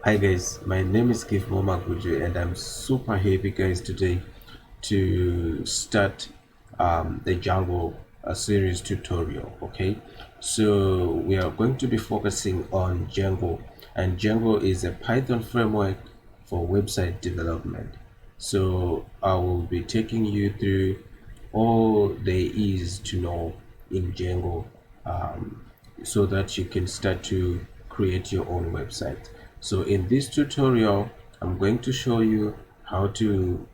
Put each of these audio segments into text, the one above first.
Hi guys, my name is Keith Momaguju and I'm super happy guys today to start the Django series tutorial. Okay, so we are going to be focusing on Django, and Django is a Python framework for website development. So I will be taking you through all there is to know in Django, so that you can start to create your own website. So in this tutorial, I'm going to show you how to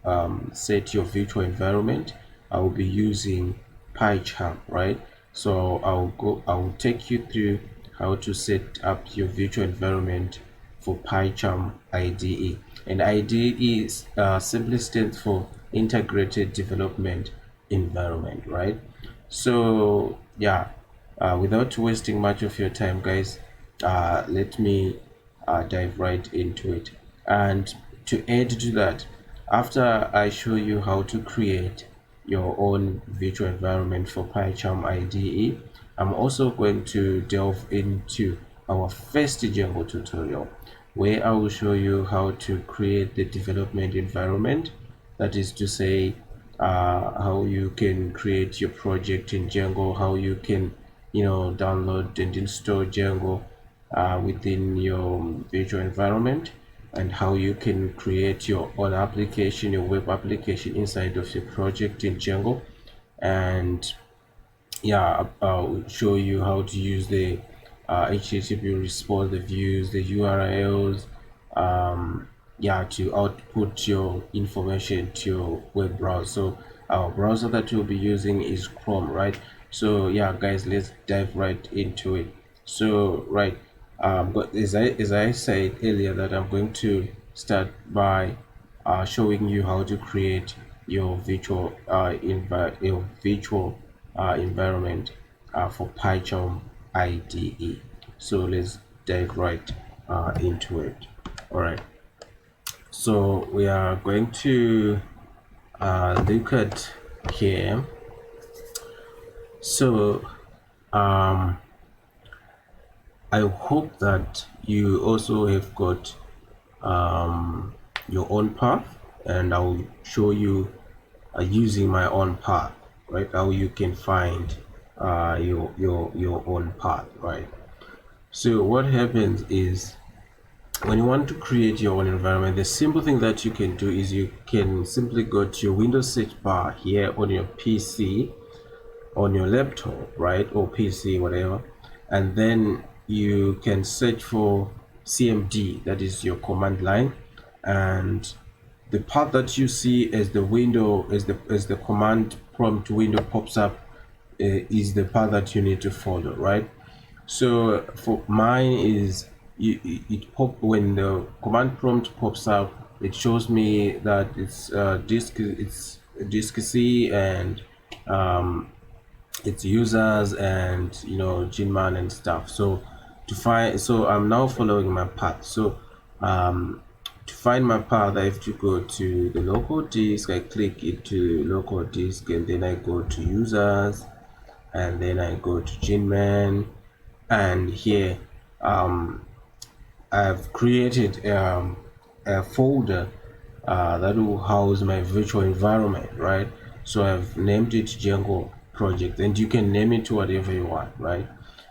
set your virtual environment. I will be using PyCharm, right? So I will take you through how to set up your virtual environment for PyCharm IDE. And IDE is simply stands for Integrated Development Environment, right? So yeah, without wasting much of your time guys, let me dive right into it. And to add to that, after I show you how to create your own virtual environment for PyCharm IDE, I'm also going to delve into our first Django tutorial, where I will show you how to create the development environment. That is to say, how you can create your project in Django, how you can, download and install Django within your virtual environment, and how you can create your own application, your web application inside of your project in Django. And yeah, I'll show you how to use the HTTP response, the views, the URLs, yeah, to output your information to your web browser. So our browser that we'll be using is Chrome, right? So yeah guys, let's dive right into it. So right, but as I said earlier, that I'm going to start by showing you how to create your virtual environment for PyCharm IDE. So let's dive right into it. All right. So we are going to look at here. So I hope that you also have got your own path, and I'll show you using my own path, right? How you can find your own path, right? So what happens is, when you want to create your own environment, the simple thing that you can do is you can simply go to your Windows search bar here on your PC, on your laptop, right, or PC, whatever, and then you can search for CMD, that is your command line, and the part that you see as the window, as the command prompt window pops up, is the path that you need to follow, right? So for mine is, it pop when the command prompt pops up, it shows me that it's disk C, and its users, and Ginman and stuff. So I'm now following my path. So to find my path, I have to go to the local disk. I click into local disk, and then I go to users, and then I go to Ginman, and here I've created a folder that will house my virtual environment, right? So I've named it Django project, and you can name it to whatever you want, right?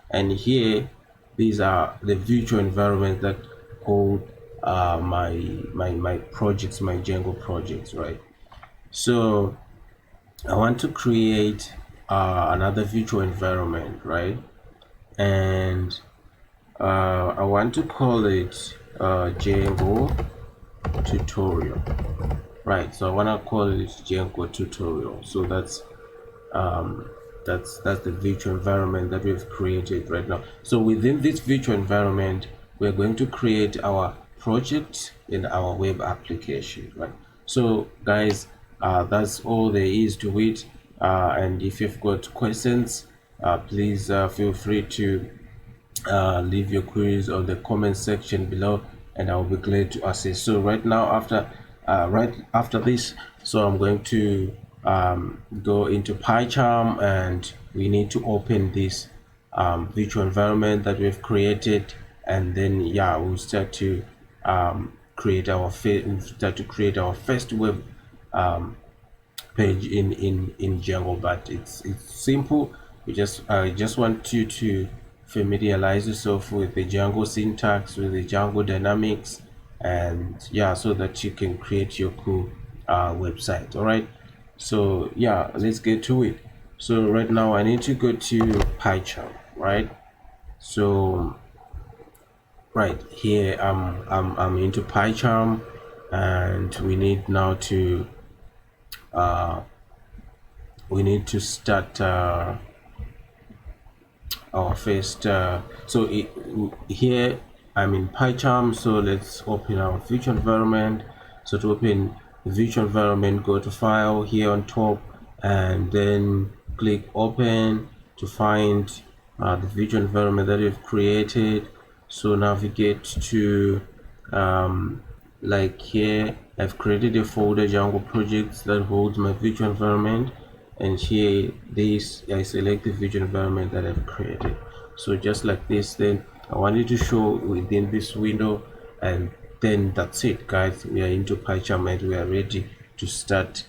And here, these are the virtual environment that hold my projects, my Django projects, right? So I want to create another virtual environment, right? And I want to call it Django tutorial, right? So I want to call it Django tutorial. So that's the virtual environment that we've created right now. So within this virtual environment, we're going to create our project in our web application, right? So guys, that's all there is to it. And if you've got questions, please feel free to leave your queries on the comment section below, and I'll be glad to assist. So right now, right after this, so I'm going to go into PyCharm, and we need to open this virtual environment that we've created, and then yeah, we'll start to create our start to create our first web page in Django. But it's simple. We just I just want you to familiarize yourself with the Django syntax, with the Django dynamics, and yeah, so that you can create your cool website. All right, so yeah, let's get to it. So right now I need to go to PyCharm, right? So right here I'm into PyCharm, and we need to start our first here I'm in PyCharm. So let's open our virtual environment. So to open the virtual environment, go to file here on top and then click open to find the virtual environment that you've created. So navigate to like here I've created a folder, Django projects, that holds my virtual environment, and here this I select the virtual environment that I've created. So just like this, then I want you to show within this window, and then that's it, guys. We are into PyCharm and we are ready to start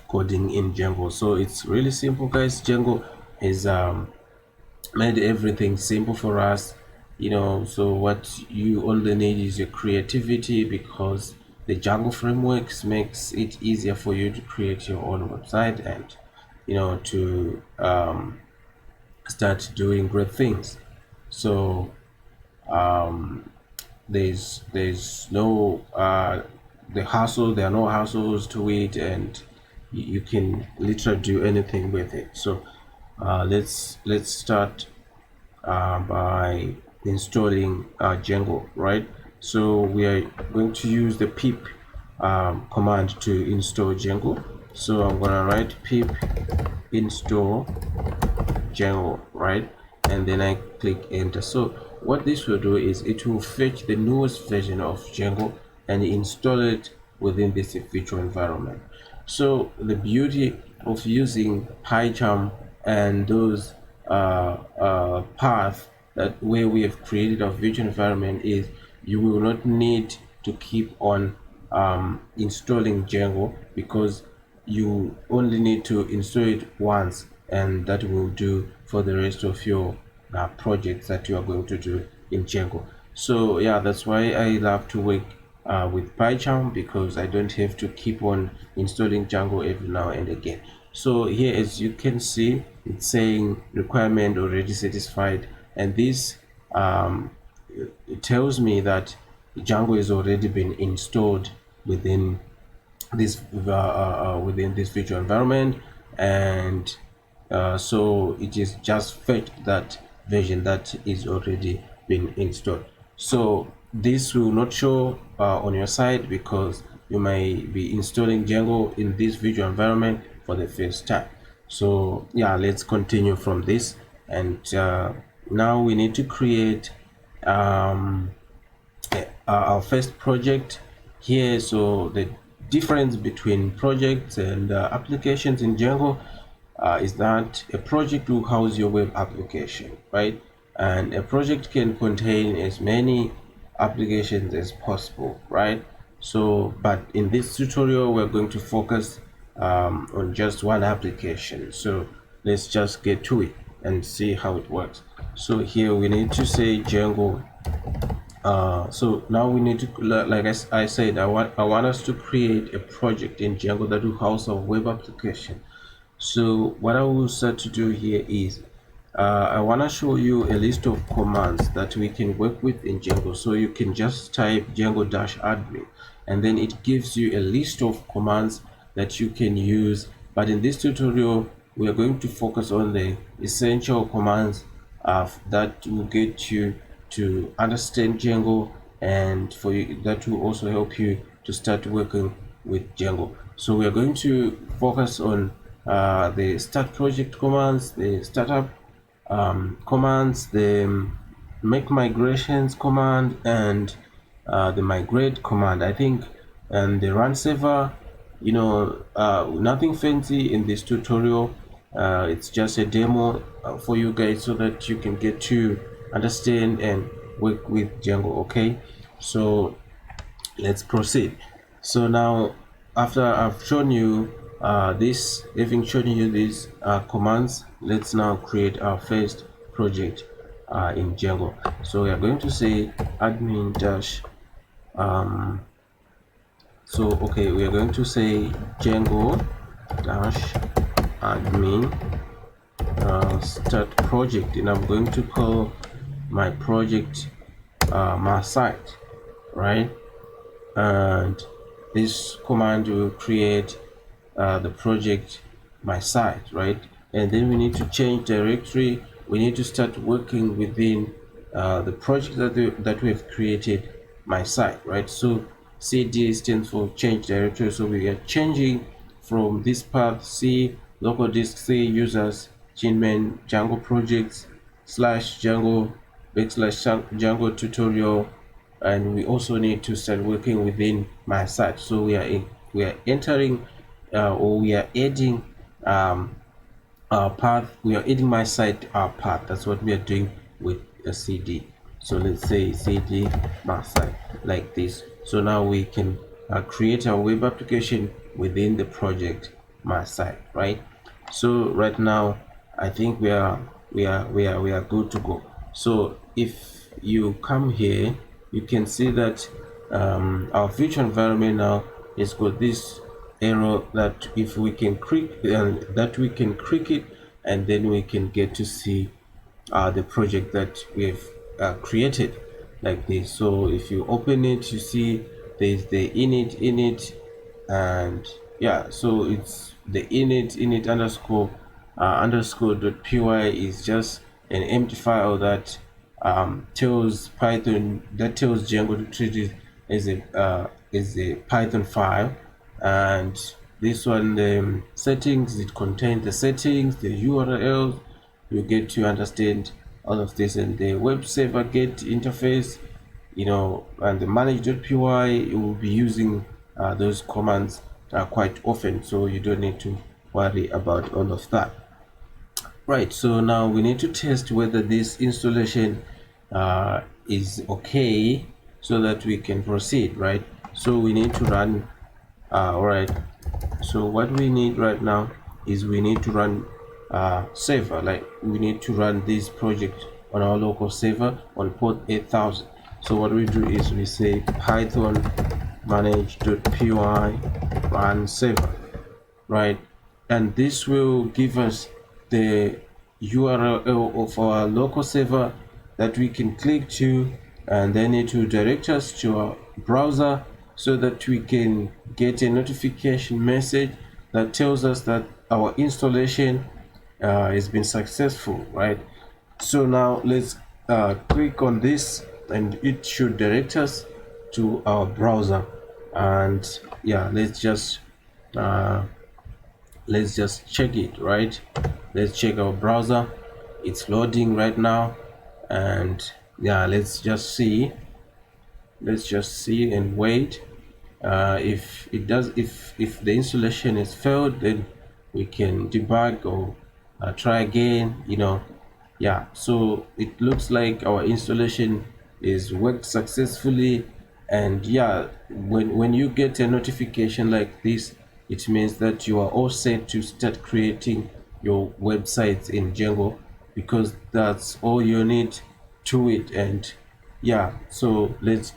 coding in Django. So it's really simple, guys. Django is made everything simple for us, you know. So what you only need is your creativity, because the Django frameworks makes it easier for you to create your own website and, you know, to start doing great things. So there's no there are no hassles to it, and you can literally do anything with it. So let's start by installing Django, right? So we are going to use the pip command to install Django. So I'm gonna write pip install Django, right? And then I click enter. So what this will do is it will fetch the newest version of Django and install it within this virtual environment. So the beauty of using PyCharm and those path that where we have created our virtual environment is you will not need to keep on installing Django, because you only need to install it once, and that will do for the rest of your projects that you are going to do in Django. So yeah, that's why I love to work with PyCharm, because I don't have to keep on installing Django every now and again. So here, as you can see, it's saying requirement already satisfied, and this it tells me that Django has already been installed within this virtual environment, and so it is just fetched that version that is already been installed. So this will not show on your side, because you may be installing Django in this virtual environment for the first time. So yeah, let's continue from this, and now we need to create our first project here. So the difference between projects and applications in Django is that a project will house your web application, right? And a project can contain as many applications as possible, right? So but in this tutorial we're going to focus on just one application. So let's just get to it and see how it works. So here we need to say Django. So now we need to, like I said, I want us to create a project in Django that will house a web application. So what I will start to do here is I want to show you a list of commands that we can work with in Django. So you can just type django-admin, and then it gives you a list of commands that you can use. But in this tutorial we are going to focus on the essential commands that will get you to understand Django, and for you that will also help you to start working with Django. So we are going to focus on the start project commands, the startup commands, the make migrations command, and the migrate command, I think, and the run server. You know, nothing fancy in this tutorial. It's just a demo for you guys, so that you can get to understand and work with Django. Okay, So let's proceed. So now, after I've shown you having shown you these commands, let's now create our first project in Django. So we are going to say admin dash okay, we are going to say Django dash admin start project, and I'm going to call my project my site, right? And this command will create the project my site, right? And then we need to change directory. We need to start working within the project that we have created, my site, right? So cd stands for change directory, so we are changing from this path c local disk c users gmain Django projects slash Django backslash Django tutorial, and we also need to start working within my site. So we are entering or we are adding our path. We are adding my site our path. That's what we are doing with a cd. So let's say cd my site like this. So now we can create our web application within the project my site, right? So right now I think we are good to go. So if you come here, you can see that our virtual environment now has got this arrow that if we can click and that we can click it, and then we can get to see the project that we've created like this. So if you open it, you see there's the init, and yeah, so it's the init underscore dot py is just an empty file that tells Python, that tells Django to treat it as a Python file. And this one, the settings, it contains the settings, the URLs. You get to understand all of this, and the web server get interface, and the manage.py, you will be using those commands quite often, so you don't need to worry about all of that. Right, so now we need to test whether this installation is okay so that we can proceed, right? So we need to run all right, so what we need right now is we need to run server, like we need to run this project on our local server on port 8000. So what we do is we say python manage.py run server, right? And this will give us the URL of our local server that we can click to, and then it will direct us to our browser so that we can get a notification message that tells us that our installation has been successful, right? So now let's click on this, and it should direct us to our browser. And yeah, let's just check it, right? Let's check our browser. It's loading right now, and yeah, let's just see and wait. If it does, if the installation has failed, then we can debug or try again, yeah. So it looks like our installation is worked successfully. And yeah, when you get a notification like this, it means that you are all set to start creating your websites in Django, because that's all you need to it. And yeah, so let's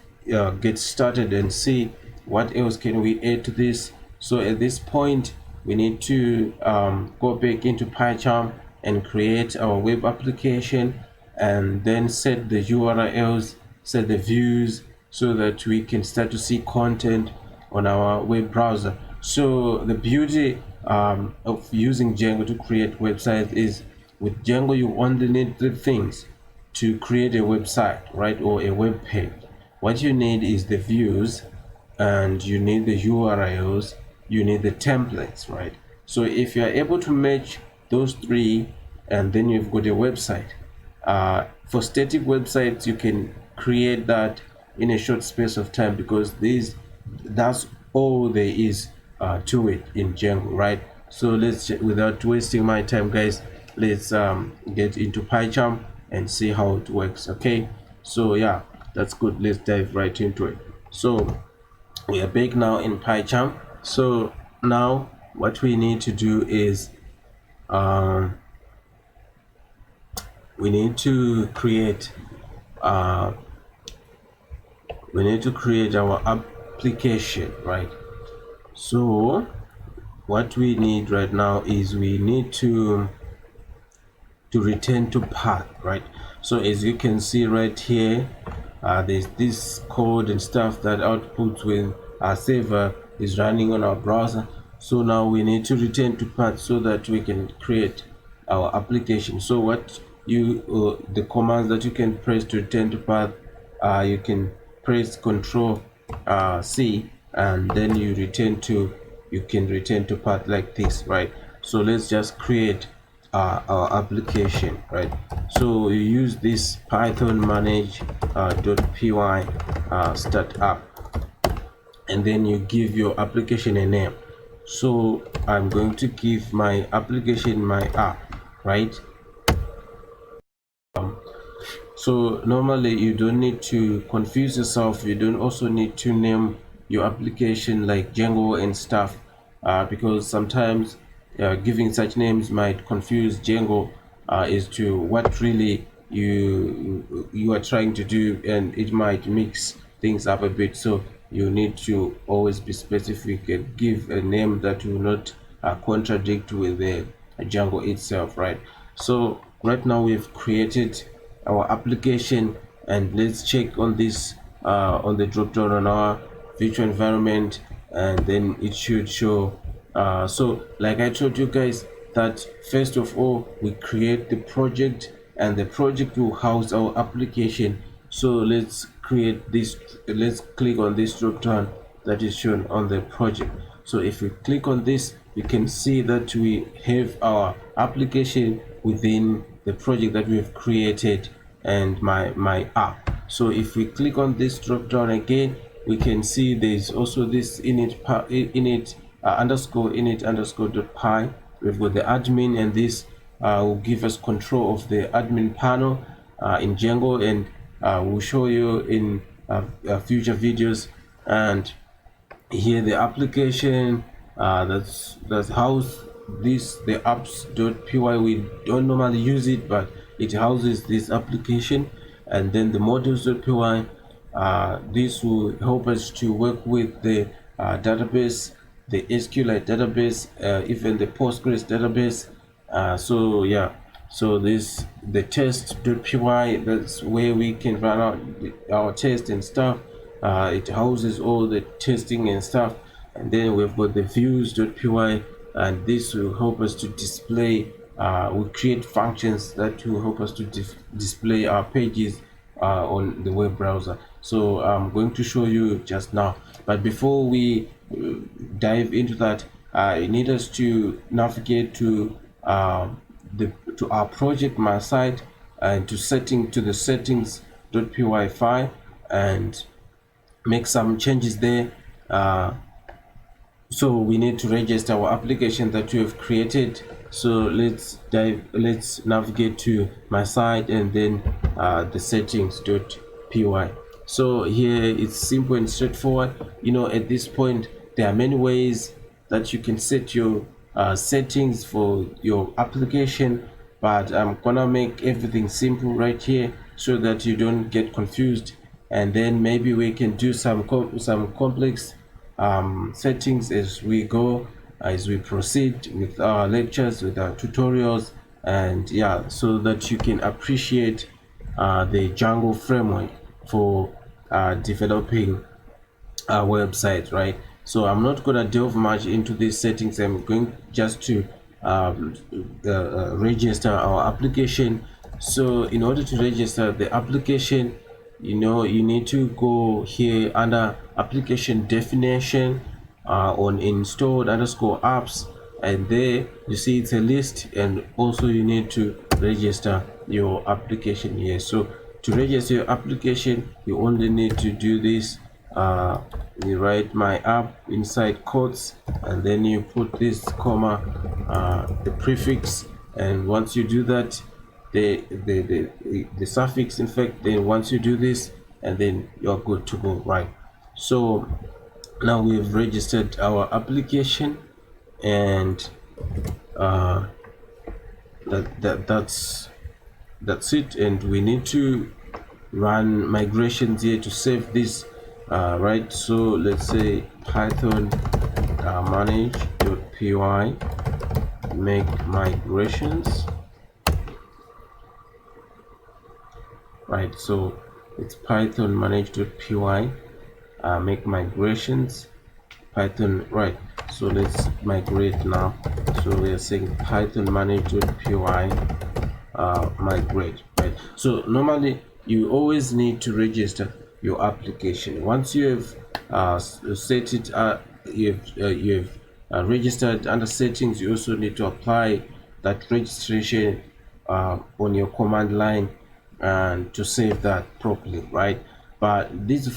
get started and see what else can we add to this. So at this point, we need to go back into PyCharm and create our web application, and then set the URLs, set the views, so that we can start to see content on our web browser. So the beauty of using Django to create websites is, with Django you only need three things to create a website, right, or a web page. What you need is the views, and you need the URLs, you need the templates, right? So if you are able to match those three, and then you've got a website. For static websites, you can create that in a short space of time, because that's all there is to it in Django, right? So without wasting my time, guys, let's get into PyCharm and see how it works. Okay, so yeah, That's good. Let's dive right into it. So we are back now in PyCharm. So now what we need to do is um, we need to create uh, our application, right? So what we need right now is we need to return to path, right? So as you can see right here, there's this code and stuff that outputs when our server is running on our browser. So now we need to return to path so that we can create our application. So what you the commands that you can press to return to path, you can press Control C, and then you can return to path like this, right? So let's just create our application, right? So you use this python manage .py start up, and then you give your application a name. So I'm going to give my application my app, right? So normally you don't need to confuse yourself. You don't also need to name your application like Django and stuff, because sometimes giving such names might confuse Django as to what really you are trying to do, and it might mix things up a bit. So you need to always be specific and give a name that will not contradict with the Django itself, right? So right now we've created our application, and let's check on this on the drop down on our virtual environment, and then it should show. So like I told you guys, that first of all we create the project, and the project will house our application. So let's create this, let's click on this drop down that is shown on the project. So if we click on this, we can see that we have our application within the project that we have created and my app. So if we click on this drop down again, we can see there's also this init underscore init underscore dot py. We've got the admin, and this will give us control of the admin panel in Django, and we'll show you in future videos. And here the application that's house this, the apps.py. We don't normally use it, but it houses this application. And then the modules.py, this will help us to work with the database, the SQLite database, even the Postgres database. So yeah, so this, the test.py, that's where we can run out our test and stuff. It houses all the testing and stuff. And then we've got the views.py, and this will help us to display, we create functions that will help us to display our pages on the web browser. So I'm going to show you just now, but before we dive into that, I need us to navigate to our project my site, and to the settings.py file, and make some changes there. So we need to register our application that we have created. So let's navigate to my site, and then the settings.py. So here it's simple and straightforward. You know, at this point there are many ways that you can set your settings for your application, but I'm gonna make everything simple right here so that you don't get confused, and then maybe we can do some complex settings as we go, as we proceed with our lectures, with our tutorials, and yeah, so that you can appreciate the Django framework for developing a website, right? So I'm not going to delve much into these settings. I'm going just to register our application. So in order to register the application, you know, you need to go here under application definition on installed underscore apps, and there you see it's a list, and also you need to register your application here. So to register your application, you only need to do this. You write my app inside quotes, and then you put this comma, the prefix, and once you do that, the suffix, in fact, then once you do this, and then you're good to go, right? So now we've registered our application, and that's it. And we need to run migrations here to save this, right? So let's say python manage.py make migrations, right? So it's python manage.py make migrations python, right? So let's migrate now. So we are saying python manage.py migrate, right? So normally you always need to register your application. Once you have set it, you've registered under settings, you also need to apply that registration on your command line and to save that properly, right? But these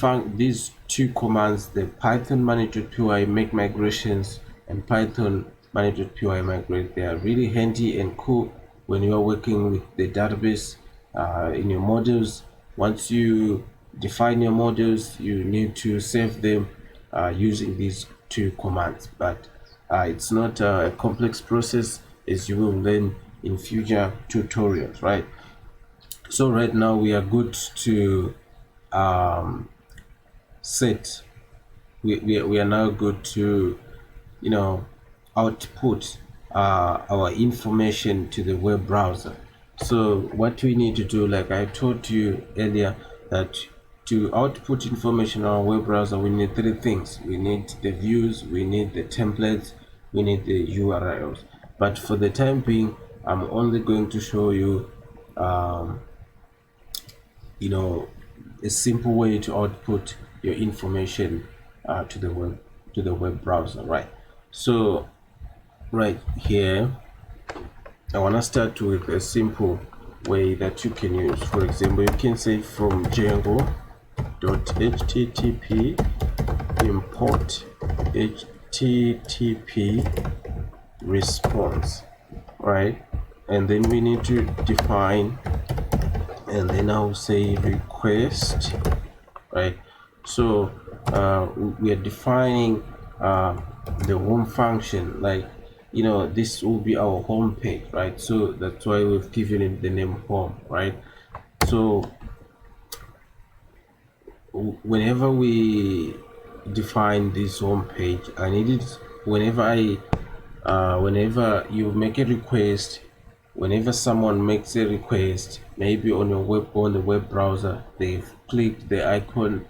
two commands, the python manage.py make migrations and python manage.py migrate, they are really handy and cool when you are working with the database in your modules. Once you define your modules, you need to save them using these two commands. But it's not a complex process, as you will learn in future tutorials, right? So right now we are good to set. We are now good to output our information to the web browser. So what we need to do, like I told you earlier, that to output information on our web browser, we need three things. We need the views, we need the templates, we need the URLs. But for the time being, I'm only going to show you a simple way to output your information to the web browser, right? So right here, I want to start with a simple way that you can use. For example, you can say from Django.http import http response, right? And then we need to define, and then I'll say request, right? So we are defining the home function, like this will be our home page, right? So that's why we've given it the name home, right? So whenever we define this home page, I need it whenever you make a request, whenever someone makes a request, maybe on the web browser, they've clicked the icon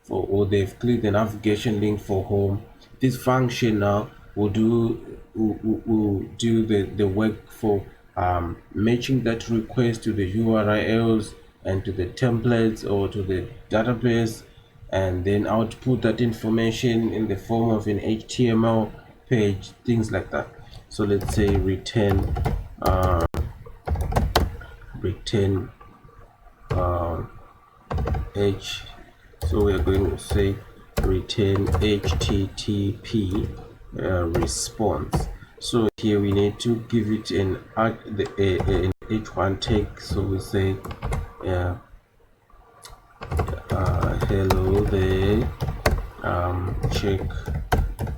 or they've clicked the navigation link for home, this function now will do the work for matching that request to the URLs and to the templates or to the database, and then output that information in the form of an HTML page, things like that. So let's say return h. So we are going to say return http response. So here we need to give it an h1 tag. So we say hello there, check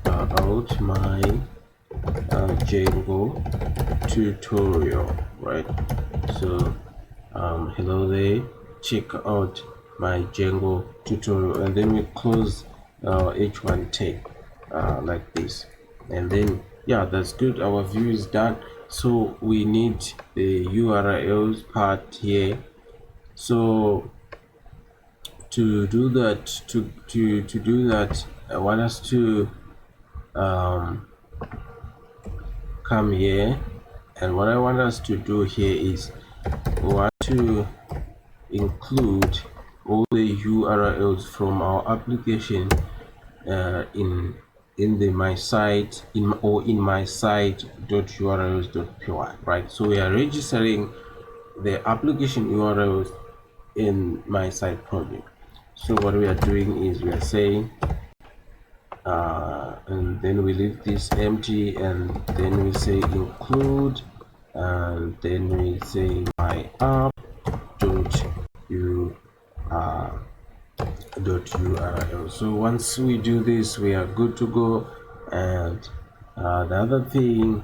out my Django tutorial, right? So hello there, check out my Django tutorial, and then we close h1 tag like this, and then yeah, that's good. Our view is done. So we need the URLs part here. So to do that, I want us to come here, and what I want us to do here is we want to include all the URLs from our application in the my site in my site.urls.py, right? So we are registering the application URLs in my site project. So what we are doing is we are saying and then we leave this empty, and then we say include, and then we say my app dot .url. So once we do this, we are good to go. And the other thing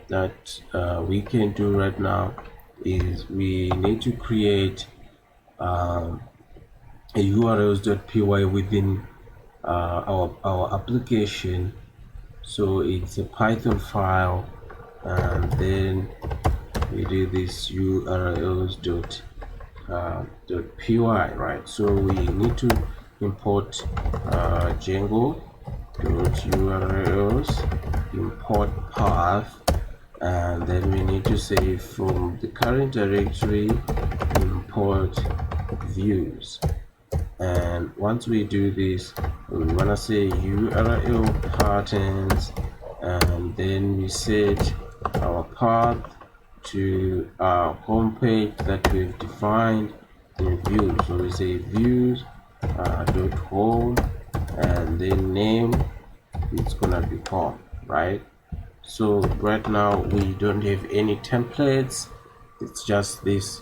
that we can do right now is we need to create a urls.py within our application. So it's a Python file, and then we do this urls.py, right? So we need to import Django .urls, import path, and then we need to say from the current directory import views. And once we do this, we want to say URL patterns, and then we set our path to our home page that we've defined in views. So we say views dot home, and then name, it's gonna be home, right? So right now we don't have any templates, it's just this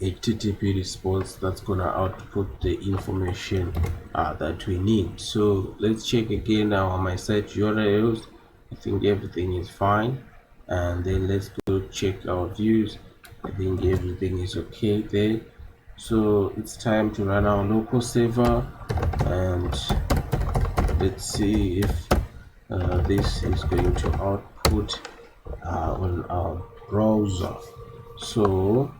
HTTP response that's gonna output the information that we need. So let's check again now on my site URLs. I think everything is fine, and then let's go check our views. I think everything is okay there. So it's time to run our local server, and let's see if this is going to output on our browser. So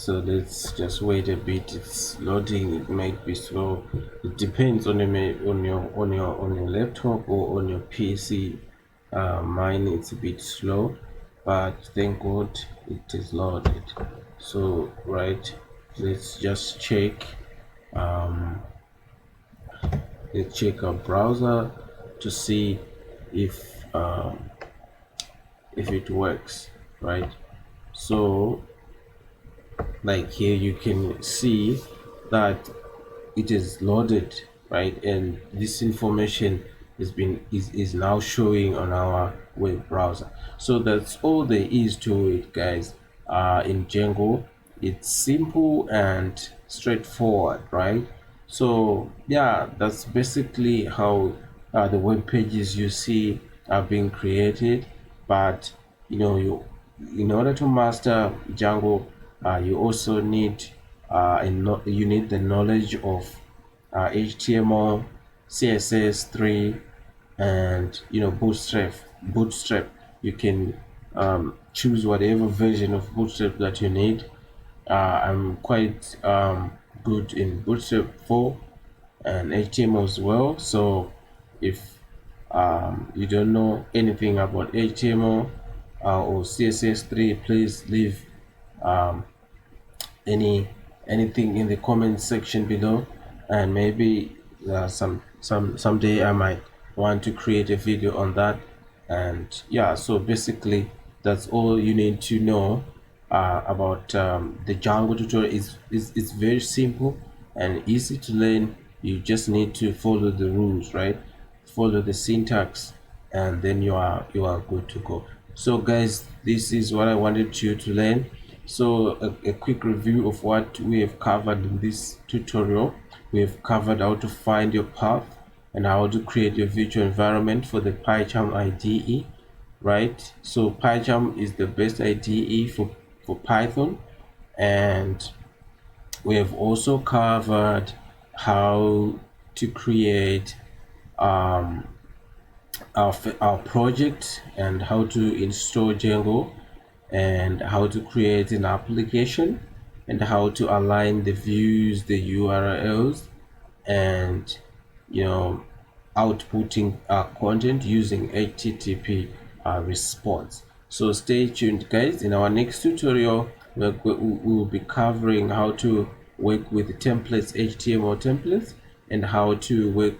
let's just wait a bit. It's loading. It might be slow. It depends on your laptop or on your PC. Mine it's a bit slow, but thank God it is loaded. So right, let's just check. Let's check our browser to see if it works, right? So like here you can see that it is loaded, right? And this information is now showing on our web browser. So that's all there is to it, guys. In Django, it's simple and straightforward, right? So yeah, that's basically how the web pages you see are being created. But you in order to master Django, you also need you need the knowledge of HTML, CSS3, and Bootstrap. You can choose whatever version of Bootstrap that you need. I'm quite good in Bootstrap 4 and HTML as well. So if you don't know anything about HTML or CSS3, please leave anything in the comment section below, and maybe someday I might want to create a video on that. And yeah, so basically that's all you need to know about the Django tutorial. It's very simple and easy to learn. You just need to follow the rules, right? Follow the syntax, and then you are good to go. So guys, this is what I wanted you to learn. So a quick review of what we have covered in this tutorial. We have covered how to find your path and how to create your virtual environment for the PyCharm IDE, right? So PyCharm is the best IDE for Python. And we have also covered how to create our project, and how to install Django, and how to create an application, and how to align the views, the URLs, and outputting content using HTTP response. So stay tuned, guys. In our next tutorial, we will be covering how to work with templates, HTML templates, and how to work